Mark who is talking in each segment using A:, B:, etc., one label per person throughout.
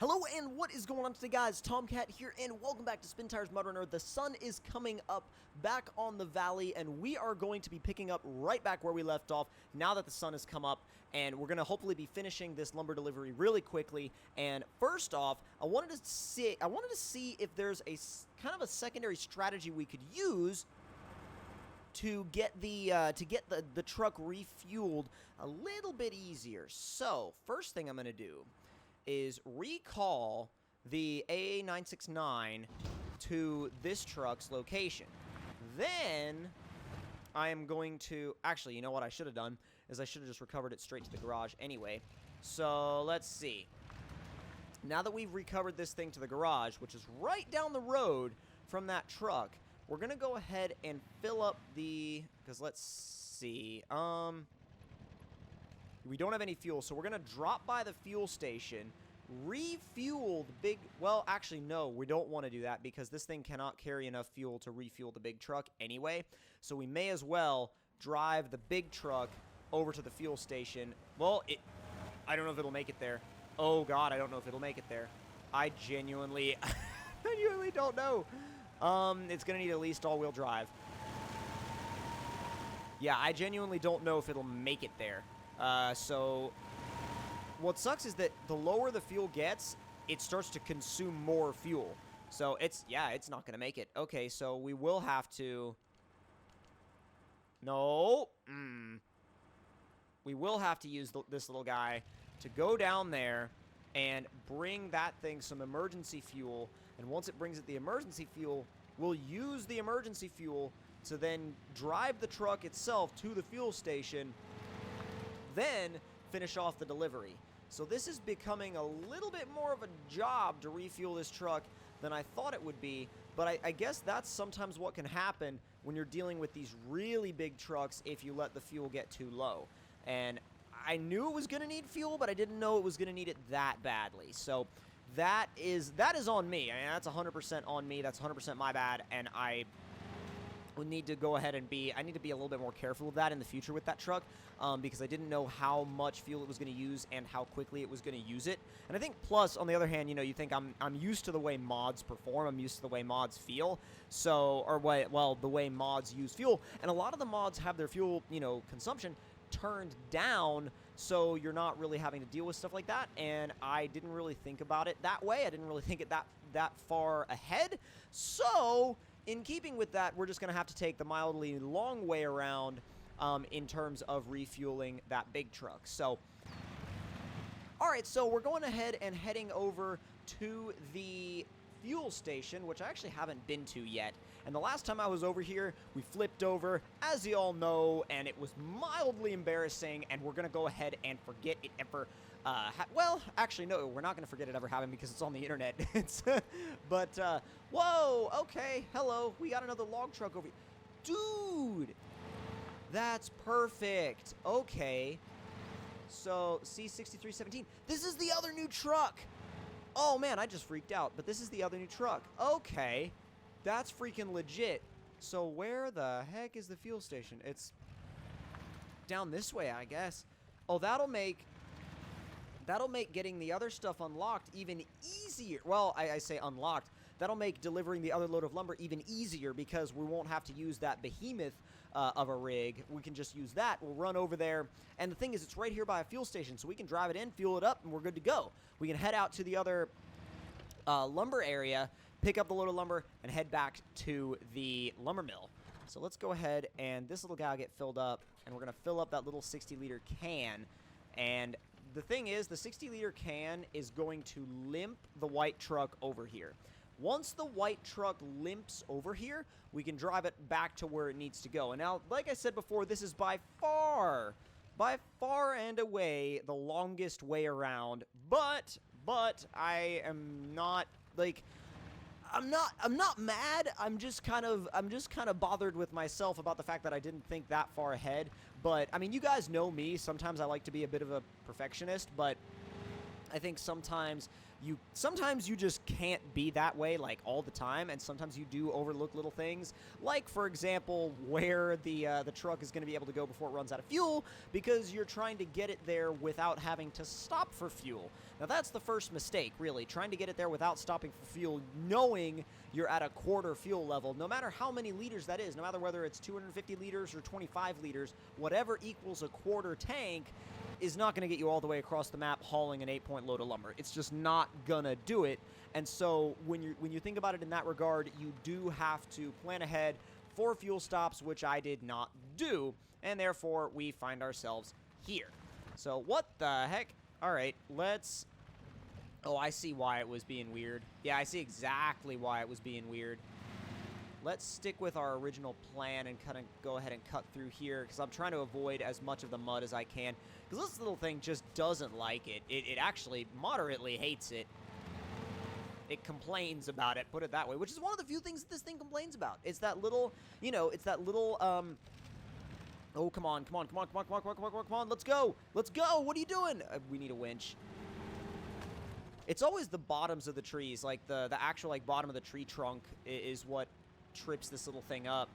A: Hello and what is going on today, guys? Tomcat here and welcome back to SpinTires MudRunner. The sun is coming up back on the valley and we are going to be picking up right back where we left off now that the sun has come up, and we're going to hopefully be finishing this lumber delivery really quickly. And first off, I wanted to see if there's a kind of a secondary strategy we could use to get the truck refueled a little bit easier. So, first thing I'm going to do is recall the AA969 to this truck's location. Then I am going to... Actually, you know what I should have done is I should have just recovered it straight to the garage anyway. So, let's see. Now that we've recovered this thing to the garage, which is right down the road from that truck, we're going to go ahead and fill up the... Because let's see... We don't have any fuel, so we're going to drop by the fuel station, refuel the big... Well, actually, no, we don't want to do that because this thing cannot carry enough fuel to refuel the big truck anyway. So we may as well drive the big truck over to the fuel station. Well, I don't know if it'll make it there. Oh, God, I don't know if it'll make it there. I genuinely don't know. It's going to need at least all-wheel drive. Yeah, I genuinely don't know if it'll make it there. So what sucks is that the lower the fuel gets, it starts to consume more fuel. So it's not going to make it. Okay, so we will have to... No. We will have to use this little guy to go down there and bring that thing some emergency fuel. And once it brings it the emergency fuel, we'll use the emergency fuel to then drive the truck itself to the fuel station, then finish off the delivery. So this is becoming a little bit more of a job to refuel this truck than I thought it would be, but I guess that's sometimes what can happen when you're dealing with these really big trucks if you let the fuel get too low. And I knew it was going to need fuel, but I didn't know it was going to need it that badly. So that is on me. I mean, that's 100% on me. That's 100% my bad, and I would need to go ahead and I need to be a little bit more careful of that in the future with that truck, because I didn't know how much fuel it was going to use and how quickly it was going to use it. And I think plus, on the other hand, you know, you think I'm used to the way mods perform, I'm used to the way mods feel, so, the way mods use fuel, and a lot of the mods have their fuel, you know, consumption turned down, so you're not really having to deal with stuff like that, and I didn't really think about it that way. I didn't really think it that far ahead, so in keeping with that, we're just going to have to take the mildly long way around in terms of refueling that big truck. So, alright, so we're going ahead and heading over to the fuel station, which I actually haven't been to yet. And the last time I was over here, we flipped over, as you all know, and it was mildly embarrassing, and we're going to go ahead and forget it ever... well, actually, no, we're not going to forget it ever happened because it's on the internet. But, whoa, okay, hello, we got another log truck over here. Dude, that's perfect. Okay, so C6317, this is the other new truck. Oh, man, I just freaked out, but this is the other new truck. Okay, that's freaking legit. So where the heck is the fuel station? It's down this way, I guess. Oh, that'll make getting the other stuff unlocked even easier. Well, I say unlocked. That'll make delivering the other load of lumber even easier because we won't have to use that behemoth of a rig. We can just use that. We'll run over there. And the thing is, it's right here by a fuel station, so we can drive it in, fuel it up, and we're good to go. We can head out to the other lumber area, pick up the load of lumber, and head back to the lumber mill. So let's go ahead, and this little guy will get filled up, and we're going to fill up that little 60-liter can. And the thing is, the 60-liter can is going to limp the white truck over here. Once the white truck limps over here, we can drive it back to where it needs to go. And now, like I said before, this is by far and away the longest way around. But I am not, like... I'm not mad. I'm just kind of bothered with myself about the fact that I didn't think that far ahead. But I mean, you guys know me. Sometimes I like to be a bit of a perfectionist, but I think sometimes you just can't be that way, like, all the time, and sometimes you do overlook little things, like, for example, where the truck is going to be able to go before it runs out of fuel, because you're trying to get it there without having to stop for fuel. Now, that's the first mistake, really, trying to get it there without stopping for fuel, knowing you're at a quarter fuel level, no matter how many liters that is, no matter whether it's 250 liters or 25 liters, whatever equals a quarter tank is not going to get you all the way across the map hauling an 8-point load of lumber. It's just not going to do it. And so when you think about it in that regard, you do have to plan ahead for fuel stops, which I did not do, and therefore we find ourselves here. So what the heck? All right, let's... Oh, I see why it was being weird. Yeah, I see exactly why it was being weird. Let's stick with our original plan and kind of go ahead and cut through here, because I'm trying to avoid as much of the mud as I can, because this little thing just doesn't like it. It actually moderately hates it. It complains about it, put it that way, which is one of the few things that this thing complains about. It's that little, you know, it's that little, oh, come on, let's go! Let's go! What are you doing? We need a winch. It's always the bottoms of the trees, like the actual, like, bottom of the tree trunk is what trips this little thing up.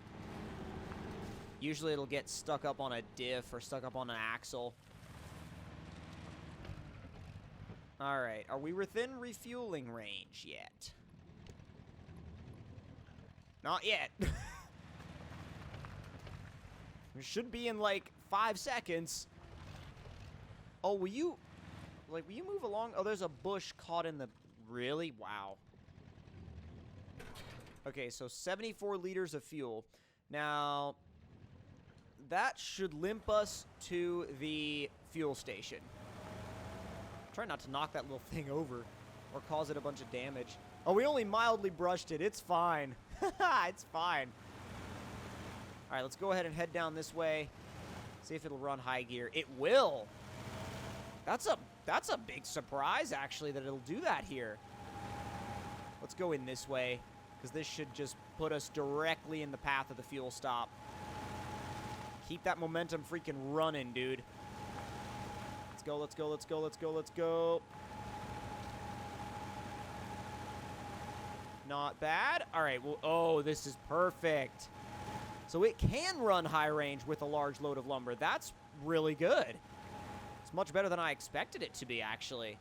A: Usually it'll get stuck up on a diff or stuck up on an axle. Alright, are we within refueling range yet? Not yet. We should be in like 5 seconds. Oh, will you move along? Oh, there's a bush caught in the... Really? Wow. Okay, so 74 liters of fuel. Now, that should limp us to the fuel station. Try not to knock that little thing over or cause it a bunch of damage. Oh, we only mildly brushed it. It's fine. It's fine. All right, let's go ahead and head down this way. See if it'll run high gear. It will. That's a big surprise, actually, that it'll do that here. Let's go in this way, because this should just put us directly in the path of the fuel stop. Keep that momentum freaking running, dude. Let's go, let's go, let's go, let's go, let's go. Not bad. All right, well, oh, this is perfect. So it can run high range with a large load of lumber. That's really good. It's much better than I expected it to be, actually.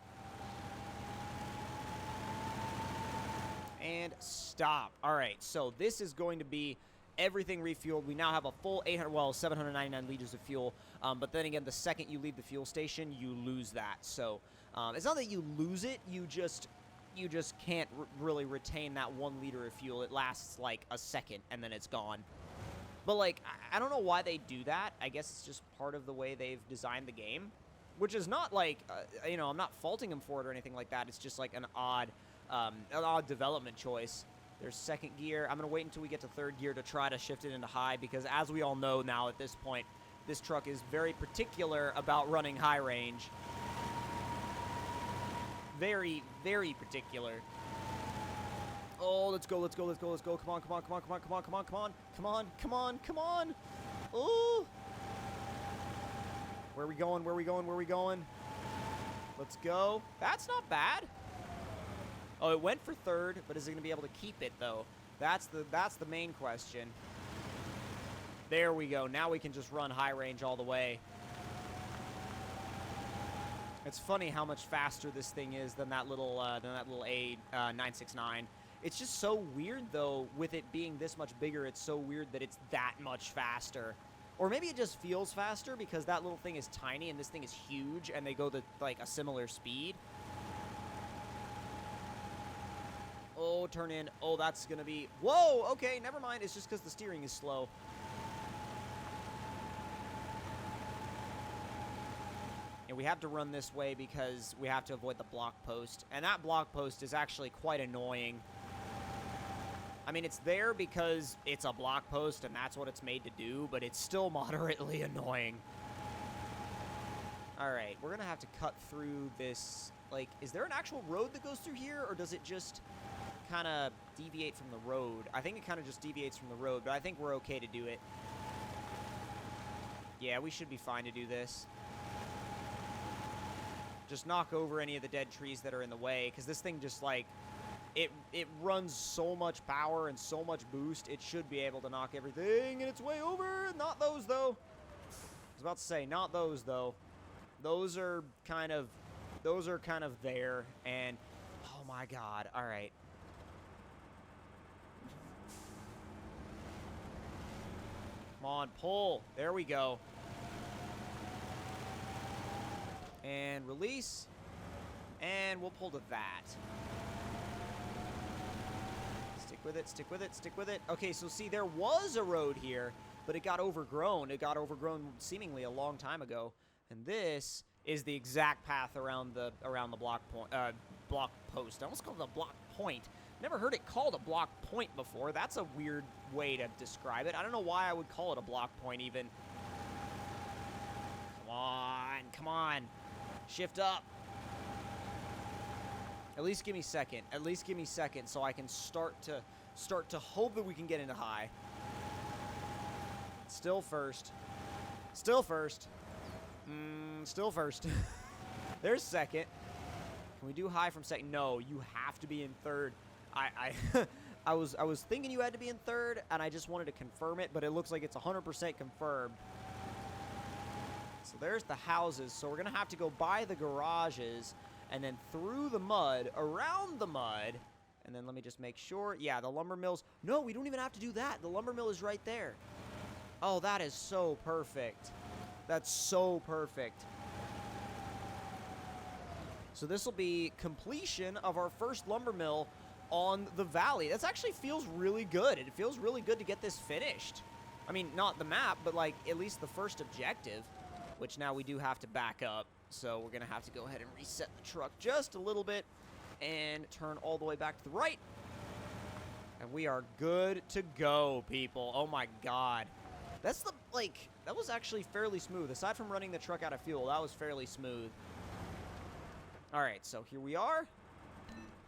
A: And stop. All right, so this is going to be everything refueled. We now have a full 799 liters of fuel. But then again, the second you leave the fuel station, you lose that. So it's not that you lose it. You just can't really retain that 1 liter of fuel. It lasts like a second, and then it's gone. But, like, I don't know why they do that. I guess it's just part of the way they've designed the game, which is not like, you know, I'm not faulting them for it or anything like that. It's just like an odd development choice. There's second gear. I'm going to wait until we get to third gear to try to shift it into high, because as we all know now at this point, this truck is very particular about running high range. Very, very particular. Oh, let's go, let's go, let's go, let's go. Come on, come on, come on, come on, come on, come on, come on, come on, come on, come on. Oh. Where are we going? Where are we going? Where are we going? Let's go. That's not bad. Oh, it went for third, but is it going to be able to keep it, though? That's the main question. There we go. Now we can just run high range all the way. It's funny how much faster this thing is than that little A969. It's just so weird, though, with it being this much bigger. It's so weird that it's that much faster. Or maybe it just feels faster because that little thing is tiny and this thing is huge, and they go to, like, a similar speed. Oh, turn in. Oh, that's going to be... Whoa, okay, never mind. It's just because the steering is slow. And we have to run this way because we have to avoid the block post. And that block post is actually quite annoying. I mean, it's there because it's a block post and that's what it's made to do, but it's still moderately annoying. All right, we're going to have to cut through this. Like, is there an actual road that goes through here, or does it just kind of deviate from the road? I think it kind of just deviates from the road, but I think we're okay to do it. Yeah, we should be fine to do this. Just knock over any of the dead trees that are in the way, because this thing just, like, it runs so much power and so much boost, it should be able to knock everything in its way over. Not those, though. I was about to say, not those, though. Those are kind of there, and, oh my god, all right. Come on, pull. There we go. And release. And we'll pull to that. Stick with it, stick with it, stick with it. Okay, so see, there was a road here, but it got overgrown. It got overgrown seemingly a long time ago. And this is the exact path around the block post. I almost called it a block point. Never heard it called a block point before. That's a weird way to describe it. I don't know why I would call it a block point even. Come on, come on. Shift up. At least give me second. At least give me second so I can start to hope that we can get into high. Still first. Still first. Still first. There's second. Can we do high from second? No, you have to be in third. I was thinking you had to be in third, and I just wanted to confirm it, but it looks like it's 100% confirmed. So there's the houses. So we're going to have to go by the garages, and then through the mud, around the mud, and then let me just make sure. Yeah, the lumber mills. No, we don't even have to do that. The lumber mill is right there. Oh, that is so perfect. That's so perfect. So this will be completion of our first lumber mill on the valley. That actually feels really good. It feels really good to get this finished. I mean, not the map, but like at least the first objective, which now we do have to back up. So we're going to have to go ahead and reset the truck just a little bit and turn all the way back to the right. And we are good to go, people. Oh my god. That's the, like, that was actually fairly smooth. Aside from running the truck out of fuel, that was fairly smooth. Alright, so here we are.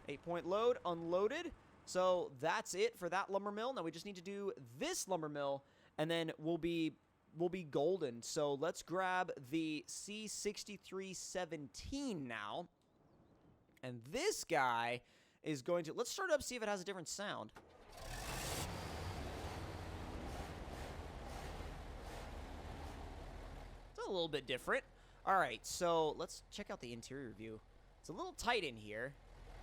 A: 8-point load, unloaded. So that's it for that lumber mill. Now we just need to do this lumber mill, and then we'll be golden. So let's grab the C6317 now. And this guy is going to, let's start up, see if it has a different sound. It's a little bit different. All right, so let's check out the interior view. It's a little tight in here.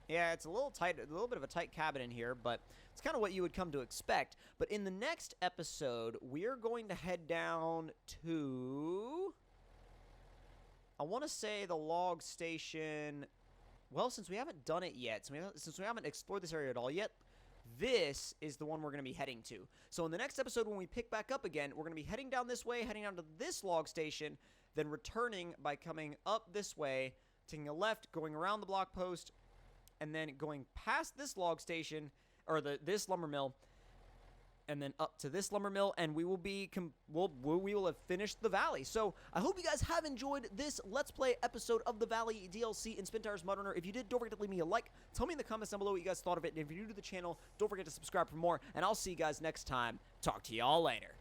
A: Yeah, it's a little tight, a little bit of a tight cabin in here, but it's kind of what you would come to expect. But in the next episode, we're going to head down to, I want to say the log station. Well, since we haven't done it yet, since we haven't explored this area at all yet, this is the one we're going to be heading to. So in the next episode, when we pick back up again, we're going to be heading down this way, heading down to this log station, then returning by coming up this way, taking a left, going around the block post, and then going past this log station, or this lumber mill, and then up to this lumber mill, and we will have finished the valley. So I hope you guys have enjoyed this Let's Play episode of the Valley DLC in SpinTires MudRunner. If you did, don't forget to leave me a like. Tell me in the comments down below what you guys thought of it, and if you're new to the channel, don't forget to subscribe for more, and I'll see you guys next time. Talk to y'all later.